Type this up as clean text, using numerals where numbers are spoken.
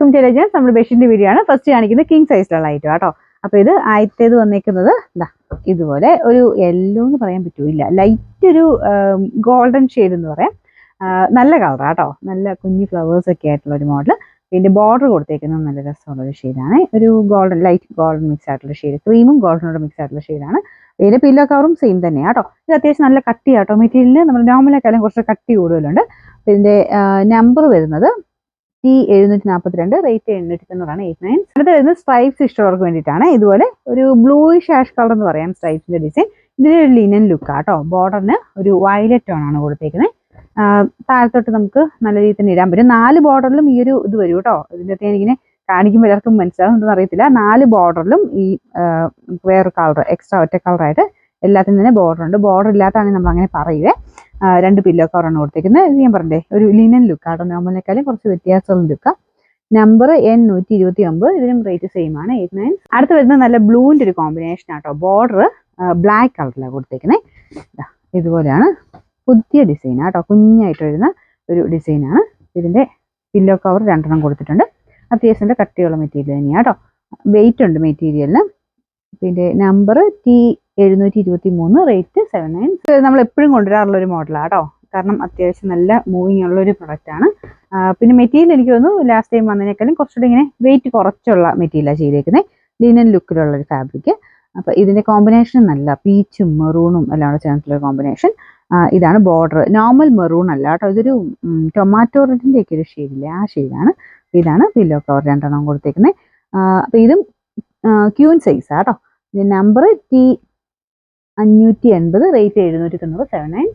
Welcome to Elegance. നമ്മുടെ ബെഡ്ഷീറ്റിന്റെ video ആണ്. ഫസ്റ്റ് കാണിക്കുന്നത് കിങ് സൈസിലുള്ള ഐറ്റം കേട്ടോ. അപ്പോൾ ഇത് ആദ്യത്തേത് വന്നേക്കുന്നത് ഇതുപോലെ ഒരു യെല്ലോ എന്ന് പറയാൻ പറ്റൂല, ലൈറ്റ് ഒരു ഗോൾഡൻ ഷെയ്ഡ് എന്ന് പറയാം. നല്ല കളറാണ് കേട്ടോ, നല്ല കുഞ്ഞു ഫ്ലവേഴ്സ് ഒക്കെ ആയിട്ടുള്ള ഒരു മോഡൽ. പിന്നെ ബോർഡർ കൊടുത്തേക്കുന്നത് നല്ല രസമുള്ള ഒരു ഷെയ്ഡാണ്, ഒരു ഗോൾഡൻ ലൈറ്റ് ഗോൾഡൻ മിക്സ് ആയിട്ടുള്ള ഷെയ്ഡ്, ക്രീമും ഗോൾഡനോട് മിക്സ് ആയിട്ടുള്ള ഷെയ്ഡാണ്. പിന്നെ പില്ലോ കവറും സെയിം തന്നെയാണ് കേട്ടോ. ഇത് അത്യാവശ്യം നല്ല കട്ടി ആട്ടോ, മെറ്റീരിയലിന് നമ്മൾ നോർമലേക്കാളും കുറച്ച് കട്ടി കൂടുതലുണ്ട്. ഇതിന്റെ നമ്പർ വരുന്നത് T742, റേറ്റ് 890, 89. അടുത്ത് വരുന്നത് സ്ട്രൈപ്സ് ഇഷ്ടമുള്ളവർക്ക് വേണ്ടിയിട്ടാണ്. ഇതുപോലെ ഒരു ബ്ലൂയിഷ് ആഷ് കളർ എന്ന് പറയാം സ്ട്രൈപ്സിന്റെ ഡിസൈൻ. ഇതിനൊരു ലിനൻ ലുക്ക് ആട്ടോ. ബോർഡറിന് ഒരു വയലറ്റ് ടോൺ ആണ് കൊടുത്തേക്കുന്നത്. താഴത്തോട്ട് നമുക്ക് നല്ല രീതിയിൽ തന്നെ ഇടാൻ പറ്റും. 4 ബോർഡറിലും ഈ ഒരു ഇത് വരും കേട്ടോ. ഇതിൻ്റെ അകത്ത് ഇങ്ങനെ കാണിക്കുമ്പോൾ എല്ലാവർക്കും മനസ്സിലാവുന്നതെന്ന് അറിയത്തില്ല. 4 ബോർഡറിലും ഈ വേറൊരു കളർ എക്സ്ട്രാ ഒറ്റ കളറായിട്ട് എല്ലാത്തിനും തന്നെ ബോർഡർ ഉണ്ട്. ബോർഡർ ഇല്ലാത്തതാണ് നമ്മൾ അങ്ങനെ പറയുവേ. 2 പില്ലോ കവറാണ് കൊടുത്തേക്കുന്നത്. ഇത് ഞാൻ പറഞ്ഞേ ഒരു ലിനൻ ലുക്കാട്ടോ, നോർമലിനേക്കാളും കുറച്ച് വ്യത്യാസമുള്ള ലുക്കാണ്. നമ്പർ N129, ഇതിനും റേറ്റ് സെയിം ആണ്, 89. അടുത്ത് വരുന്നത് നല്ല ബ്ലൂവിൻ്റെ ഒരു കോമ്പിനേഷൻ ആട്ടോ. ബോർഡർ ബ്ലാക്ക് കളറിലാണ് കൊടുത്തേക്കുന്നത്. ഇതുപോലെയാണ് പുതിയ ഡിസൈൻ ആട്ടോ, കുഞ്ഞായിട്ട് വരുന്ന ഒരു ഡിസൈനാണ്. ഇതിൻ്റെ പില്ലോ കവർ 2 കൊടുത്തിട്ടുണ്ട്. അത്യാവശ്യം കട്ടിയുള്ള മെറ്റീരിയൽ തന്നെയാണ് കേട്ടോ, വെയിറ്റ് ഉണ്ട് മെറ്റീരിയലിന്. പിന്നെ നമ്പർ T723, റേറ്റ് 79. നമ്മൾ എപ്പോഴും കൊണ്ടുവരാറുള്ള ഒരു മോഡലാണ് കേട്ടോ, കാരണം അത്യാവശ്യം നല്ല മൂവിങ് ഉള്ള ഒരു പ്രൊഡക്റ്റ് ആണ്. പിന്നെ മെറ്റീരിയൽ എനിക്ക് തോന്നുന്നു ലാസ്റ്റ് ടൈം വന്നതിനേക്കാളും കുറച്ചുകൂടി ഇങ്ങനെ വെയിറ്റ് കുറച്ചുള്ള മെറ്റീരിയലാണ് ചെയ്തേക്കുന്നത്, ലിനൻ ലുക്കിലുള്ള ഒരു ഫാബ്രിക്. അപ്പോൾ ഇതിൻ്റെ കോമ്പിനേഷൻ നല്ല പീച്ചും മെറൂണും എല്ലാം കൂടെ ചേർന്നിട്ടുള്ള കോമ്പിനേഷൻ. ഇതാണ് ബോർഡർ, നോർമൽ മെറൂൺ അല്ല കേട്ടോ, ഇതൊരു ടൊമാറ്റോ റെഡിൻ്റെ ഒക്കെ ഒരു ഷെയ്ഡില്ലേ, ആ ഷെയ്ഡാണ്. ഇതാണ് പില്ലോ കവർ 2 കൊടുത്തേക്കുന്നത്. അപ്പോൾ ഇതും ക്യൂൻ സൈസാണ് കേട്ടോ. Number T580, rate 790, 79.